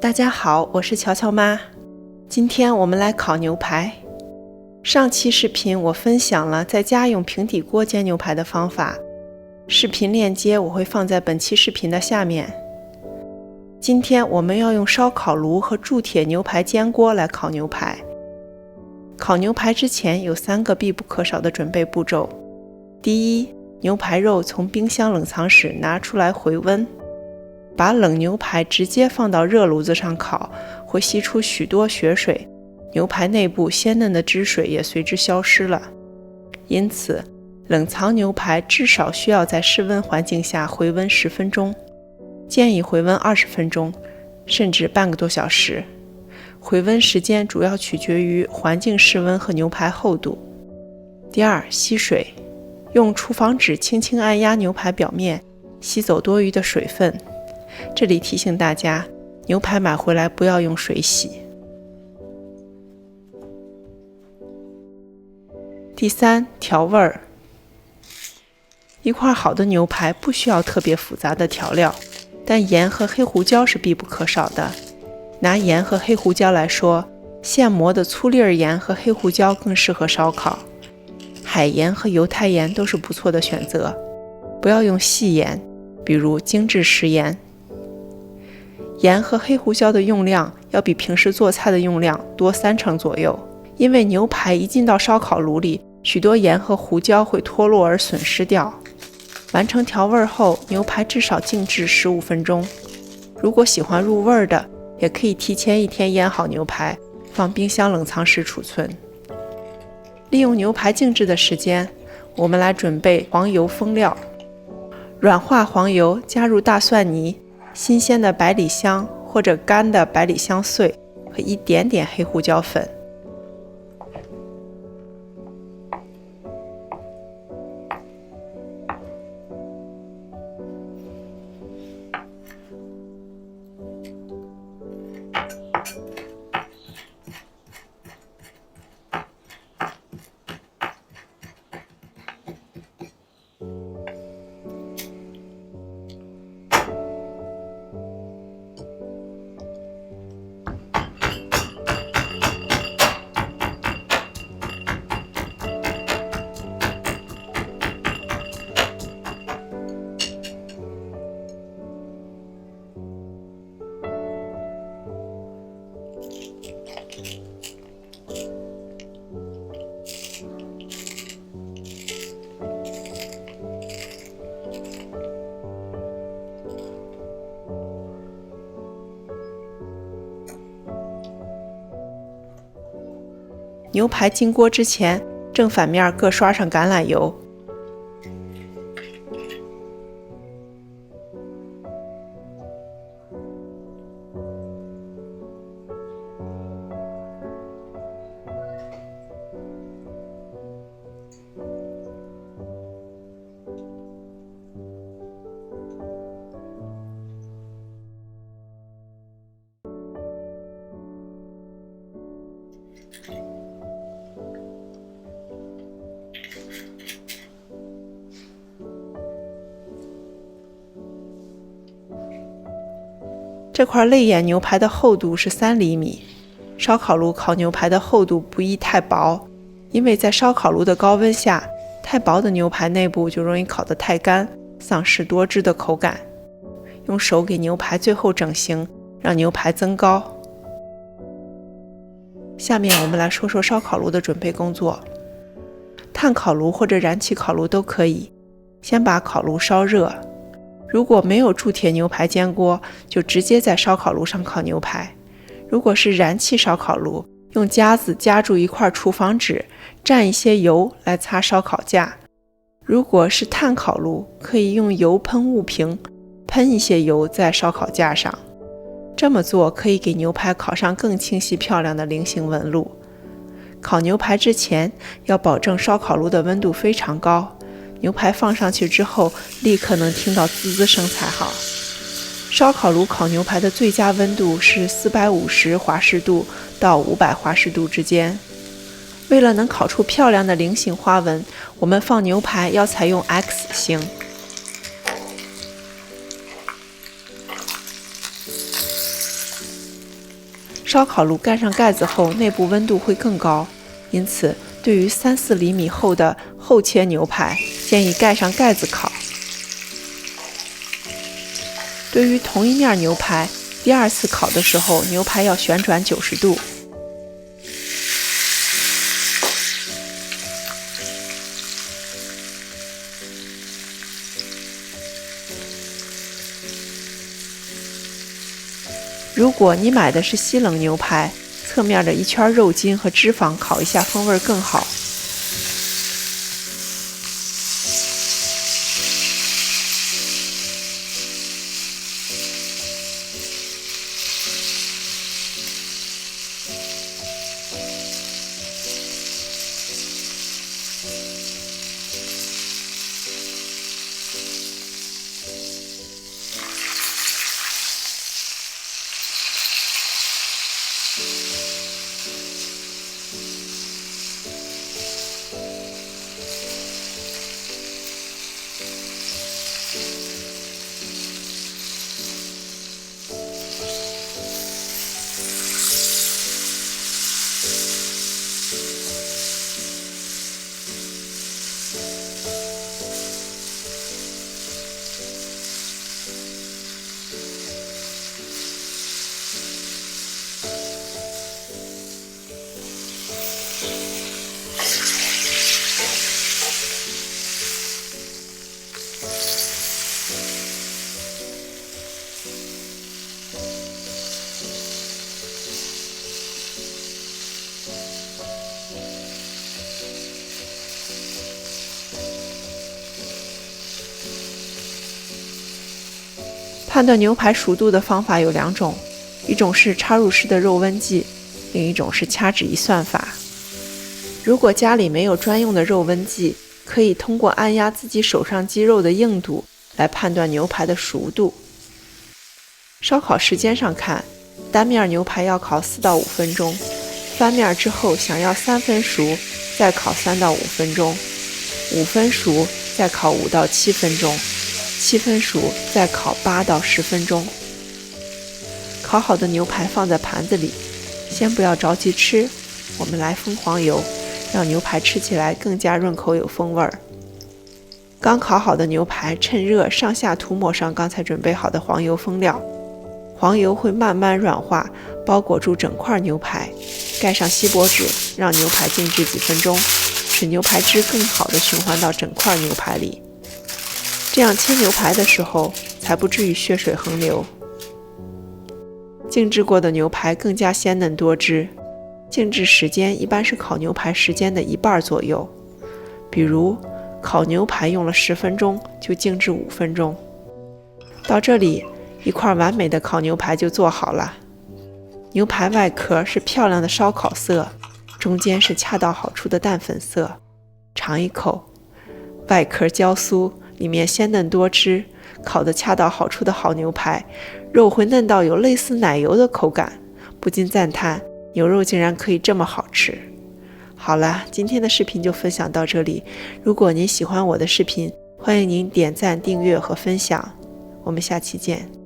大家好，我是乔乔妈。今天我们来烤牛排。上期视频我分享了在家用平底锅煎牛排的方法，视频链接我会放在本期视频的下面。今天我们要用烧烤炉和铸铁牛排煎锅来烤牛排。烤牛排之前有3个必不可少的准备步骤。第一，牛排肉从冰箱冷藏室拿出来回温。把冷牛排直接放到热炉子上烤，会吸出许多血水，牛排内部鲜嫩的汁水也随之消失了。因此，冷藏牛排至少需要在室温环境下回温10分钟，建议回温20分钟，甚至半个多小时。回温时间主要取决于环境室温和牛排厚度。第二，吸水，用厨房纸轻轻按压牛排表面，吸走多余的水分。这里提醒大家，牛排买回来不要用水洗。第三，调味儿。一块好的牛排不需要特别复杂的调料，但盐和黑胡椒是必不可少的。拿盐和黑胡椒来说，现磨的粗粒盐和黑胡椒更适合烧烤，海盐和犹太盐都是不错的选择。不要用细盐，比如精制食盐。盐和黑胡椒的用量要比平时做菜的用量多3成左右，因为牛排一进到烧烤炉里，许多盐和胡椒会脱落而损失掉。完成调味后，牛排至少静置15分钟。如果喜欢入味的，也可以提前1天腌好牛排，放冰箱冷藏室储存。利用牛排静置的时间，我们来准备黄油封料。软化黄油，加入大蒜泥、新鲜的百里香或者干的百里香碎和一点点黑胡椒粉。牛排进锅之前，正反面各刷上橄榄油。这块肋眼牛排的厚度是3厘米，烧烤炉烤牛排的厚度不宜太薄，因为在烧烤炉的高温下，太薄的牛排内部就容易烤得太干，丧失多汁的口感。用手给牛排最后整形，让牛排增高。下面我们来说说烧烤炉的准备工作。炭烤炉或者燃气烤炉都可以，先把烤炉烧热。如果没有铸铁牛排煎锅，就直接在烧烤炉上烤牛排。如果是燃气烧烤炉，用夹子夹住一块厨房纸，蘸一些油来擦烧烤架。如果是炭烤炉，可以用油喷雾瓶，喷一些油在烧烤架上。这么做可以给牛排烤上更清晰漂亮的菱形纹路。烤牛排之前，要保证烧烤炉的温度非常高，牛排放上去之后，立刻能听到滋滋声才好。烧烤炉烤牛排的最佳温度是450华氏度到500华氏度之间。为了能烤出漂亮的菱形花纹，我们放牛排要采用 X 型。烧烤炉盖上盖子后，内部温度会更高，因此对于3-4厘米厚的厚切牛排，建议盖上盖子烤。对于同一面牛排，第2次烤的时候，牛排要旋转90度。如果你买的是西冷牛排，侧面的一圈肉筋和脂肪烤一下风味更好。判断牛排熟度的方法有2种，一种是插入式的肉温计，另一种是掐指一算法。如果家里没有专用的肉温计，可以通过按压自己手上肌肉的硬度来判断牛排的熟度。烧烤时间上看，单面牛排要烤4到5分钟，翻面之后想要3分熟，再烤3到5分钟，5分熟再烤5到7分钟，7分熟再烤8到10分钟。烤好的牛排放在盘子里，先不要着急吃，我们来封黄油，让牛排吃起来更加润口有风味儿。刚烤好的牛排趁热上下涂抹上刚才准备好的黄油封料，黄油会慢慢软化，包裹住整块牛排，盖上锡箔纸，让牛排静置几分钟，使牛排汁更好地循环到整块牛排里。这样切牛排的时候才不至于血水横流。静置过的牛排更加鲜嫩多汁，静置时间一般是烤牛排时间的1半左右。比如烤牛排用了10分钟，就静置5分钟。到这里，一块完美的烤牛排就做好了。牛排外壳是漂亮的烧烤色，中间是恰到好处的淡粉色。尝一口，外壳焦酥，里面鲜嫩多汁，烤得恰到好处的好牛排，肉会嫩到有类似奶油的口感，不禁赞叹牛肉竟然可以这么好吃。好了，今天的视频就分享到这里。如果您喜欢我的视频，欢迎您点赞、订阅和分享。我们下期见。